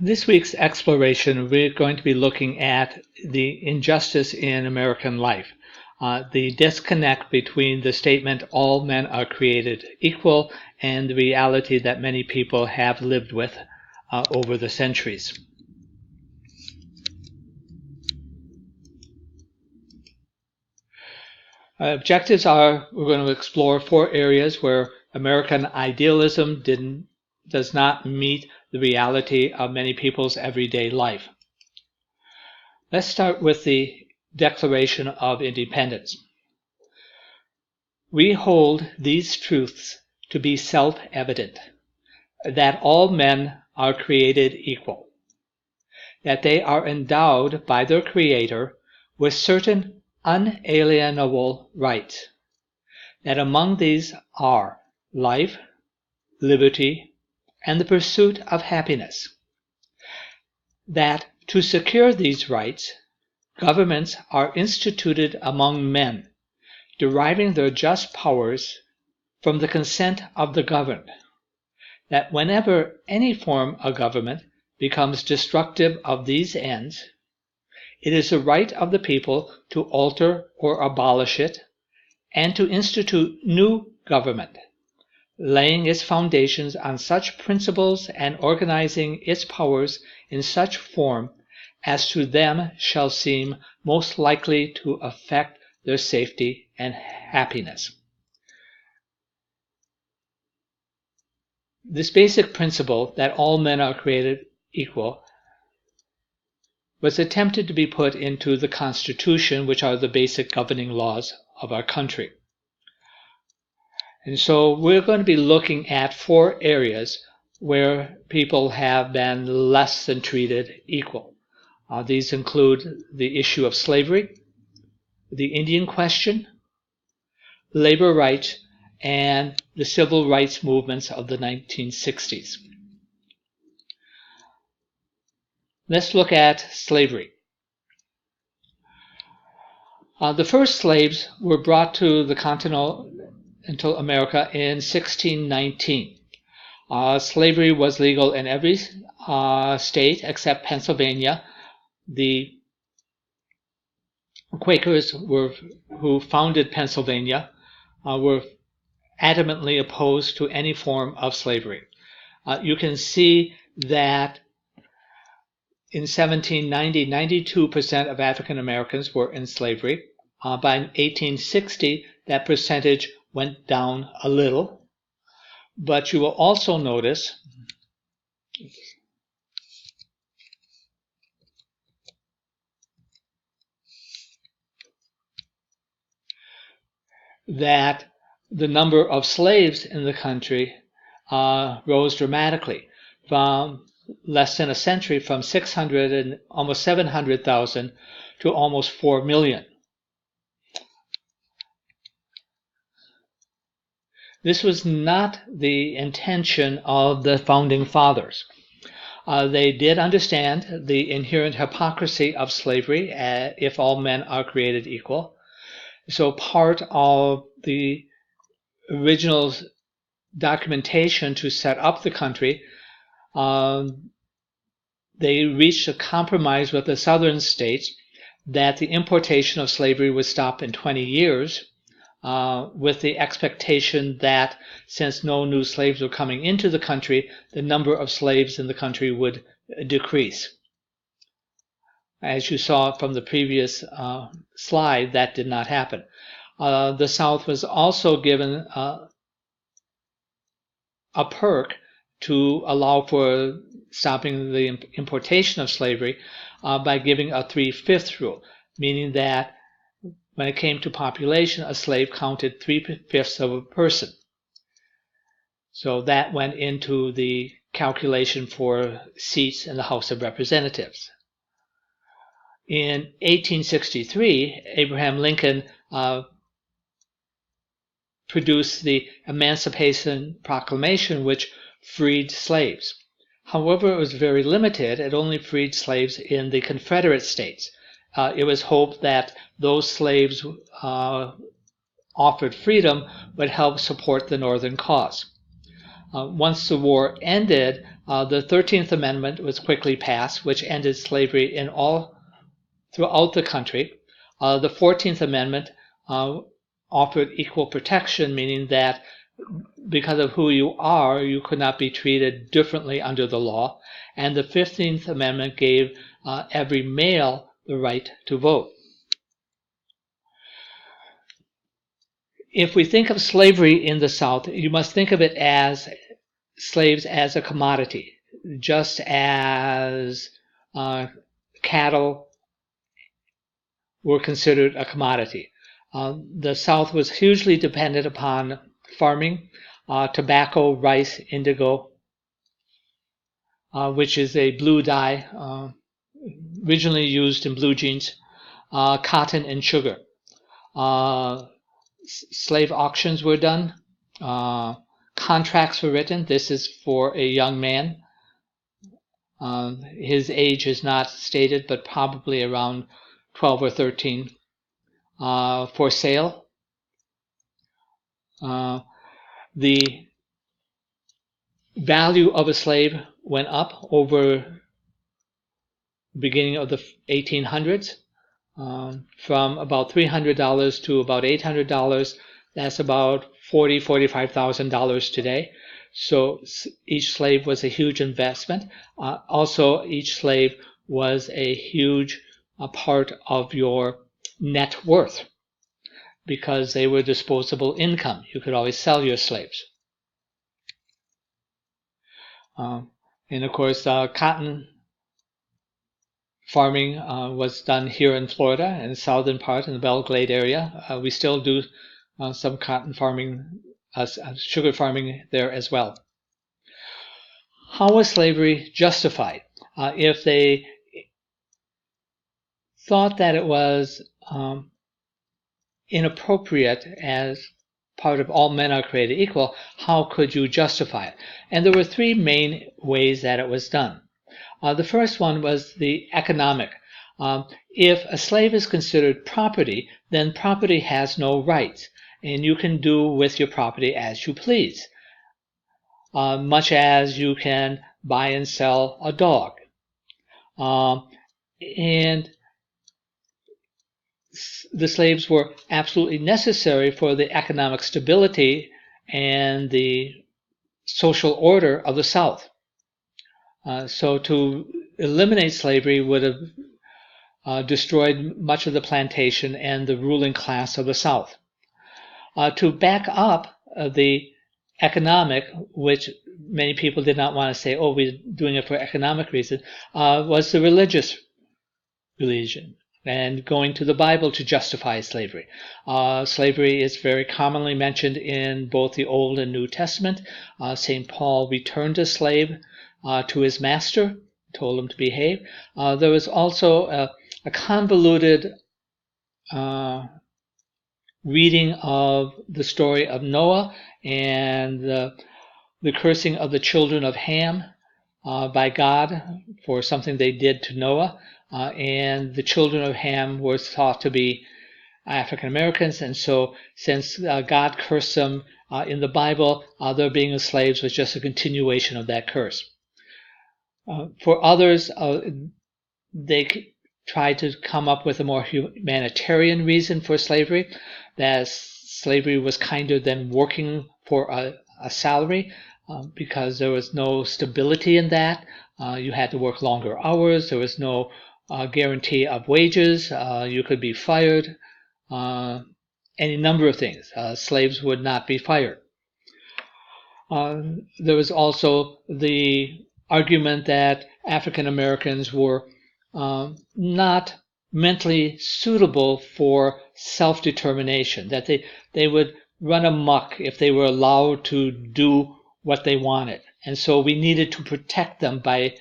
This week's exploration, we're going to be looking at the injustice in American life, the disconnect between the statement all men are created equal and the reality that many people have lived with over the centuries. Objectives are we're going to explore 4 areas where American idealism does not meet the reality of many people's everyday life. Let's start with the Declaration of Independence. We hold these truths to be self-evident, that all men are created equal, that they are endowed by their Creator with certain unalienable rights, that among these are life, liberty, and the pursuit of happiness, that to secure these rights, governments are instituted among men, deriving their just powers from the consent of the governed, that whenever any form of government becomes destructive of these ends, it is the right of the people to alter or abolish it, and to institute new government, laying its foundations on such principles and organizing its powers in such form as to them shall seem most likely to affect their safety and happiness. This basic principle that all men are created equal was attempted to be put into the Constitution, which are the basic governing laws of our country. And so we're going to be looking at 4 areas where people have been less than treated equal. These include the issue of slavery, the Indian question, labor rights, and the civil rights movements of the 1960s. Let's look at slavery. The first slaves were brought to the continental America in 1619. Slavery was legal in every state except Pennsylvania. The Quakers who founded Pennsylvania were adamantly opposed to any form of slavery. You can see that in 1790, 92% of African Americans were in slavery. By 1860, that percentage went down a little. But you will also notice that the number of slaves in the country rose dramatically from less than a century, from 600 and almost 700,000 to almost 4 million. This was not the intention of the founding fathers. They did understand the inherent hypocrisy of slavery, if all men are created equal. So part of the original documentation to set up the country, they reached a compromise with the southern states that the importation of slavery would stop in 20 years, with the expectation that since no new slaves were coming into the country, the number of slaves in the country would decrease. As you saw from the previous slide, that did not happen. The South was also given a perk to allow for stopping the importation of slavery by giving a 3/5 rule, meaning that when it came to population, a slave counted 3/5 of a person. So that went into the calculation for seats in the House of Representatives. In 1863, Abraham Lincoln produced the Emancipation Proclamation, which freed slaves. However, it was very limited. It only freed slaves in the Confederate States. It was hoped that those slaves offered freedom would help support the Northern cause. Once the war ended, the 13th Amendment was quickly passed, which ended slavery throughout the country. The 14th Amendment offered equal protection, meaning that because of who you are, you could not be treated differently under the law. And the 15th Amendment gave every male the right to vote. If we think of slavery in the South, you must think of it as slaves as a commodity, just as cattle were considered a commodity. The South was hugely dependent upon farming, tobacco, rice, indigo, which is a blue dye originally used in blue jeans, cotton, and sugar. Slave auctions were done. Contracts were written. This is for a young man. His age is not stated, but probably around 12 or 13, for sale. The value of a slave went up over the beginning of the 1800s, from about $300 to about $800. That's about $45,000 today. So each slave was a huge investment. Also, each slave was a huge part of your net worth, because they were disposable income. You could always sell your slaves. And of course, cotton farming was done here in Florida, in the southern part, in the Belglade area. We still do some cotton farming, sugar farming there as well. How was slavery justified? If they thought that it was inappropriate as part of all men are created equal, how could you justify it? And there were three main ways that it was done. The first one was the economic. If a slave is considered property, then property has no rights, and you can do with your property as you please, much as you can buy and sell a dog. And the slaves were absolutely necessary for the economic stability and the social order of the South. So to eliminate slavery would have destroyed much of the plantation and the ruling class of the South. To back up the economic, which many people did not want to say, oh, we're doing it for economic reasons, was the religious religion, and going to the Bible to justify slavery. Slavery is very commonly mentioned in both the Old and New Testament. St. Paul returned a slave to his master, told him to behave. There was also a convoluted reading of the story of Noah and the cursing of the children of Ham by God for something they did to Noah. And the children of Ham were thought to be African Americans, and so since God cursed them in the Bible, their being as slaves was just a continuation of that curse. For others, they tried to come up with a more humanitarian reason for slavery, that slavery was kinder than working for a salary, because there was no stability in that. You had to work longer hours. There was no guarantee of wages. You could be fired. Any number of things. Slaves would not be fired. There was also the argument that African Americans were not mentally suitable for self-determination, that they would run amok if they were allowed to do what they wanted. And so we needed to protect them by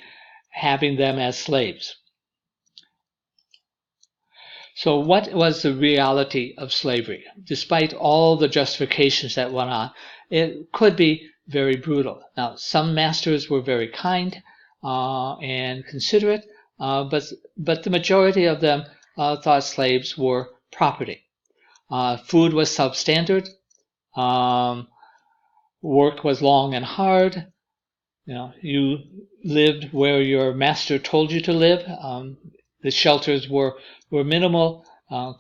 having them as slaves. So what was the reality of slavery? Despite all the justifications that went on, it could be very brutal. Now, some masters were very kind and considerate, but the majority of them thought slaves were property. Food was substandard. work was long and hard. You lived where your master told you to live. The shelters were minimal.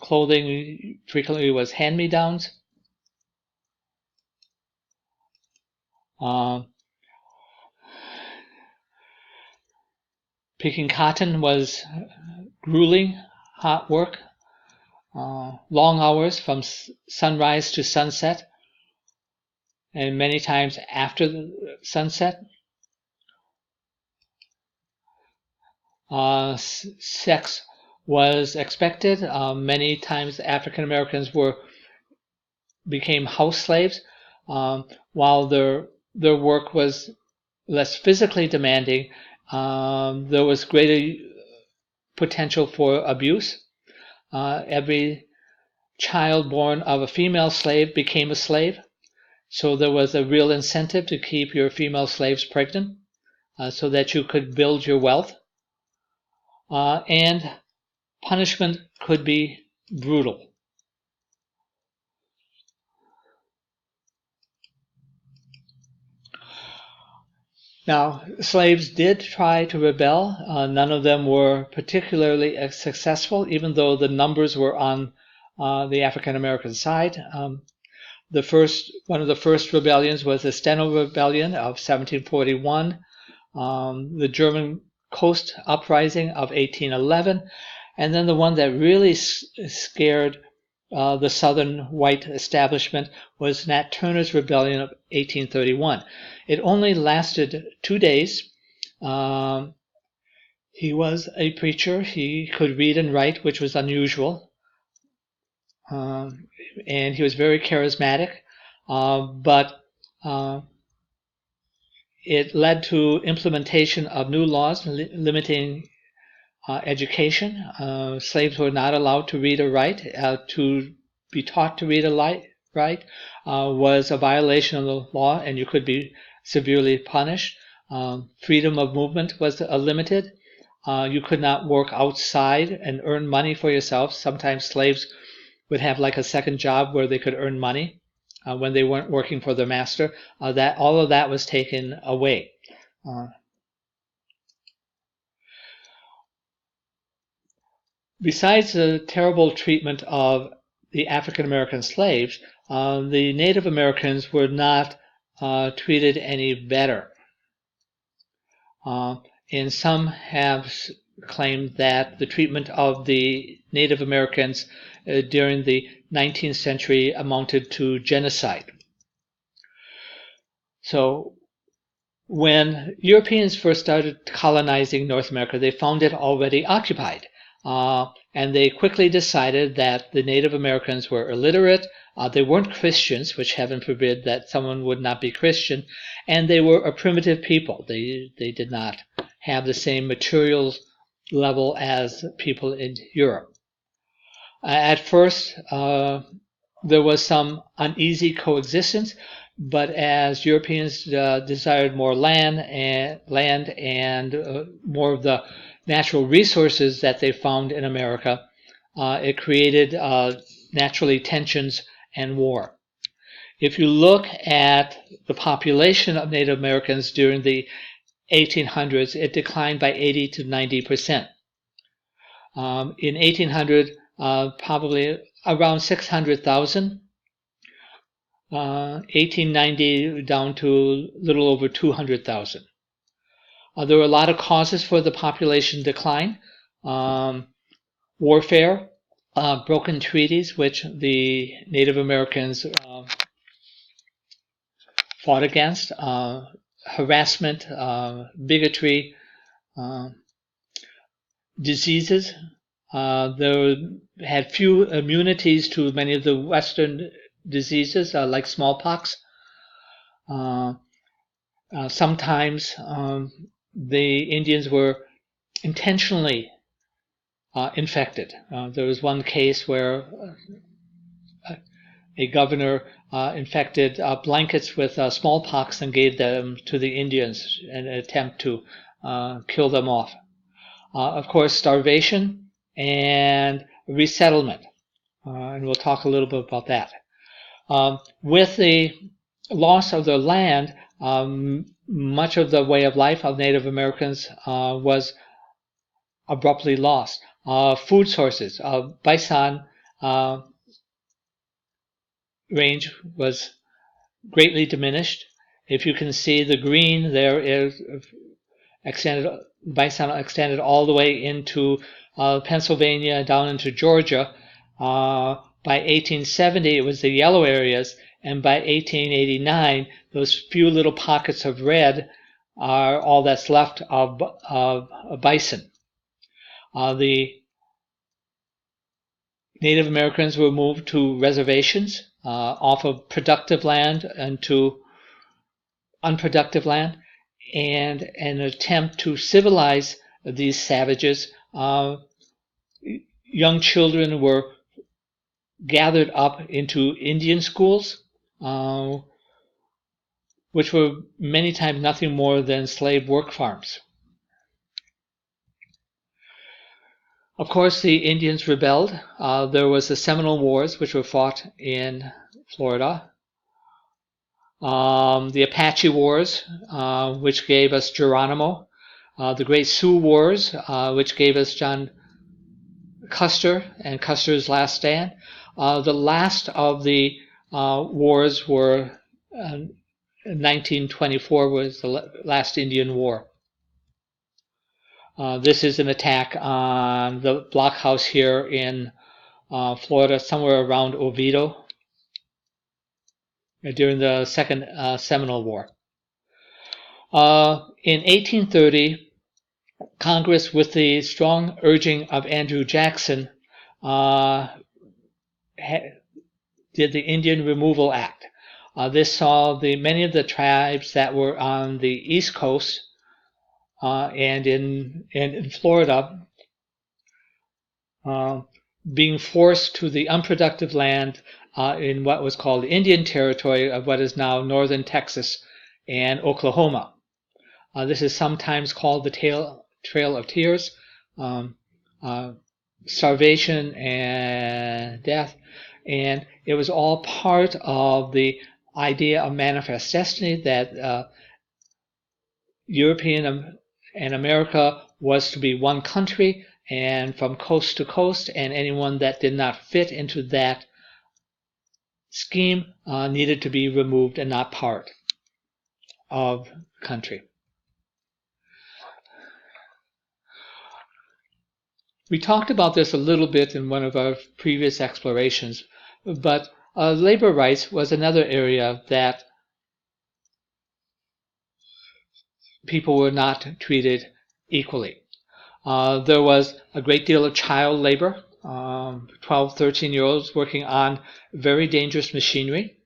Clothing frequently was hand-me-downs. Picking cotton was grueling, hot work, long hours from sunrise to sunset, and many times after the sunset. Sex was expected. Many times African Americans became house slaves, while their work was less physically demanding. There was greater potential for abuse. Every child born of a female slave became a slave, so there was a real incentive to keep your female slaves pregnant, so that you could build your wealth. And punishment could be brutal. Now, slaves did try to rebel. None of them were particularly successful, even though the numbers were on the African American side. One of the first rebellions was the Steno Rebellion of 1741, the German Coast Uprising of 1811, and then the one that really scared the Southern white establishment was Nat Turner's Rebellion of 1831. It only lasted 2 days. He was a preacher. He could read and write, which was unusual. And he was very charismatic. But it led to implementation of new laws limiting education. Slaves were not allowed to read or write. To be taught to read or write was a violation of the law, and you could be severely punished. Freedom of movement was limited. You could not work outside and earn money for yourself. Sometimes slaves would have like a second job where they could earn money when they weren't working for their master. All of that was taken away. Besides the terrible treatment of the African American slaves, the Native Americans were not treated any better. And some have claimed that the treatment of the Native Americans during the 19th century amounted to genocide. So when Europeans first started colonizing North America, they found it already occupied. And they quickly decided that the Native Americans were illiterate, they weren't Christians, which heaven forbid that someone would not be Christian, and they were a primitive people. They did not have the same material level as people in Europe. At first, there was some uneasy coexistence, but as Europeans desired more land and more of the natural resources that they found in America, it created naturally tensions and war. If you look at the population of Native Americans during the 1800s, it declined by 80 to 90%. In 1800, probably around 600,000. 1890 down to a little over 200,000. There were a lot of causes for the population decline. Warfare, broken treaties, which the Native Americans fought against, harassment, bigotry, diseases. They had few immunities to many of the Western diseases like smallpox. Sometimes the Indians were intentionally infected. There was one case where a governor infected blankets with smallpox and gave them to the Indians in an attempt to kill them off. Of course, starvation and resettlement. And we'll talk a little bit about that. With the loss of their land, much of the way of life of Native Americans was abruptly lost. Food sources, bison range was greatly diminished. If you can see the green there is bison extended all the way into Pennsylvania, down into Georgia. By 1870, it was the yellow areas, and by 1889, those few little pockets of red are all that's left of bison. The Native Americans were moved to reservations off of productive land and to unproductive land, and an attempt to civilize these savages. Young children were gathered up into Indian schools, which were many times nothing more than slave work farms. Of course, the Indians rebelled. There was the Seminole Wars, which were fought in Florida. The Apache Wars, which gave us Geronimo. The Great Sioux Wars, which gave us John Custer and Custer's Last Stand. The last of the wars were 1924 was the last Indian War. This is an attack on the blockhouse here in Florida, somewhere around Oviedo, during the Second Seminole War. In 1830, Congress, with the strong urging of Andrew Jackson, did the Indian Removal Act. This saw many of the tribes that were on the East Coast and in Florida being forced to the unproductive land in what was called Indian Territory of what is now northern Texas and Oklahoma. This is sometimes called the Trail of Tears, starvation and death, and it was all part of the idea of manifest destiny that European and America was to be one country, and from coast to coast, and anyone that did not fit into that scheme needed to be removed and not part of the country. We talked about this a little bit in one of our previous explorations, but labor rights was another area that people were not treated equally. There was a great deal of child labor, 12, 13-year-olds working on very dangerous machinery.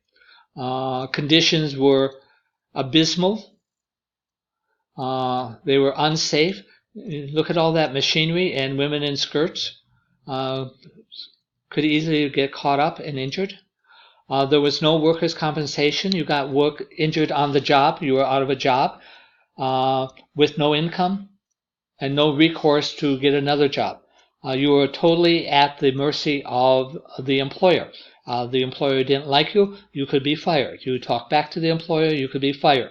Conditions were abysmal. They were unsafe. Look at all that machinery, and women in skirts could easily get caught up and injured. There was no workers' compensation. You got injured on the job. You were out of a job with no income and no recourse to get another job. You were totally at the mercy of the employer. The employer didn't like you, you could be fired. You talk back to the employer, you could be fired.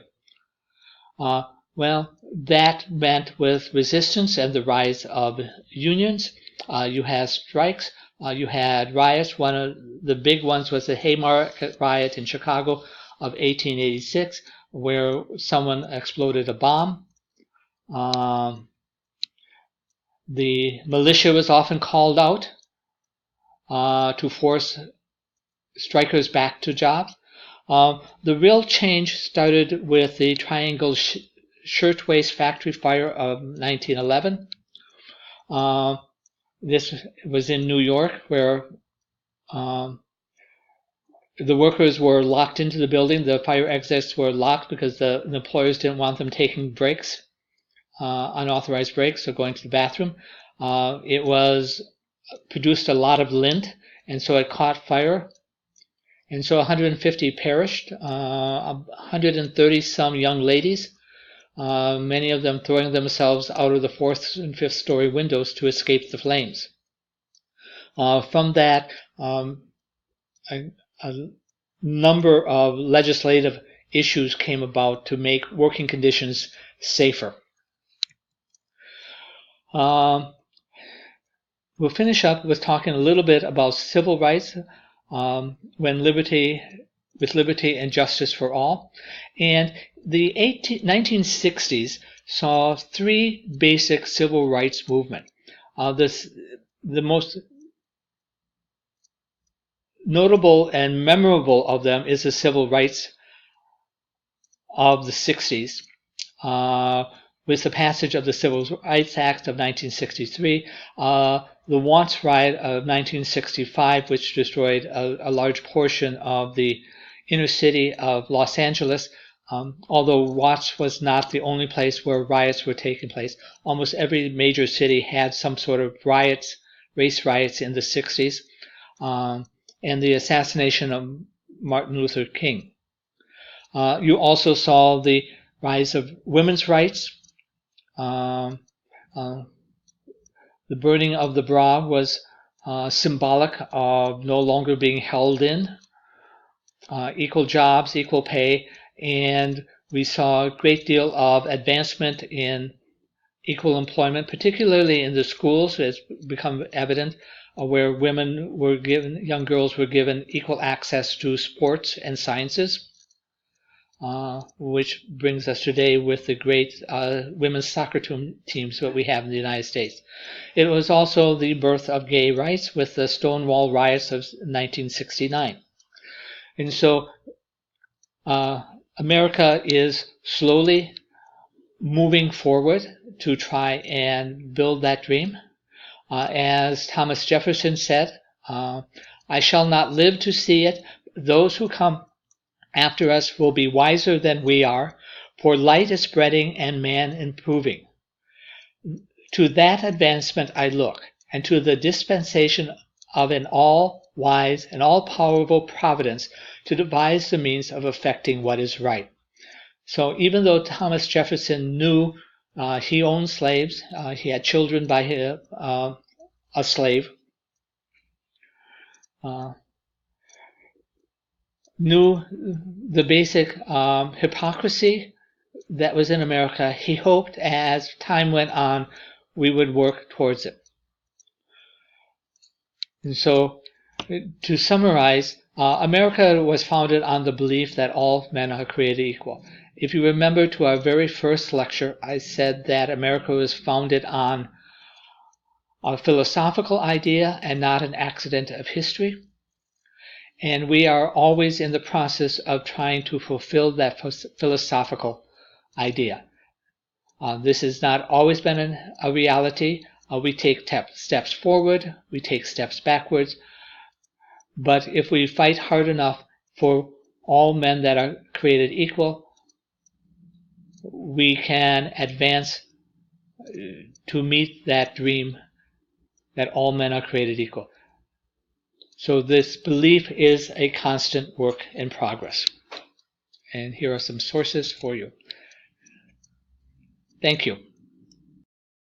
Well, that meant with resistance and the rise of unions, you had strikes, you had riots. One of the big ones was the Haymarket riot in Chicago of 1886, where someone exploded a bomb. The militia was often called out to force strikers back to jobs. The real change started with the Triangle Shirtwaist Factory fire of 1911. This was in New York, where the workers were locked into the building. The fire exits were locked because the employers didn't want them taking breaks, unauthorized breaks, or going to the bathroom. It produced a lot of lint, and so it caught fire. And so 150 perished, 130 some young ladies, many of them throwing themselves out of the 4th and 5th story windows to escape the flames. From that, a number of legislative issues came about to make working conditions safer. We'll finish up with talking a little bit about civil rights with liberty and justice for all. And the 1960s saw three basic civil rights movements. The most notable and memorable of them is the civil rights of the 60s. With the passage of the Civil Rights Act of 1963, the Watts Riot of 1965, which destroyed a large portion of the inner city of Los Angeles. Although Watts was not the only place where riots were taking place, almost every major city had some sort of riots, race riots in the 60s, and the assassination of Martin Luther King. You also saw the rise of women's rights. The burning of the bra was symbolic of no longer being held in. Equal jobs, equal pay, and we saw a great deal of advancement in equal employment, particularly in the schools. It's become evident where women were given, young girls were given equal access to sports and sciences. Which brings us today with the great women's soccer teams that we have in the United States. It was also the birth of gay rights with the Stonewall riots of 1969. And so America is slowly moving forward to try and build that dream. As Thomas Jefferson said, I shall not live to see it. Those who come after us will be wiser than we are, for light is spreading and man improving. To that advancement I look, and to the dispensation of an all-wise and all-powerful providence to devise the means of effecting what is right. So even though Thomas Jefferson knew he owned slaves, he had children by a slave, knew the basic hypocrisy that was in America, he hoped as time went on we would work towards it. And so, to summarize, America was founded on the belief that all men are created equal. If you remember to our very first lecture, I said that America was founded on a philosophical idea and not an accident of history. And we are always in the process of trying to fulfill that philosophical idea. This has not always been a reality. We take steps forward, we take steps backwards. But if we fight hard enough for all men that are created equal, we can advance to meet that dream that all men are created equal. So this belief is a constant work in progress. And here are some sources for you. Thank you.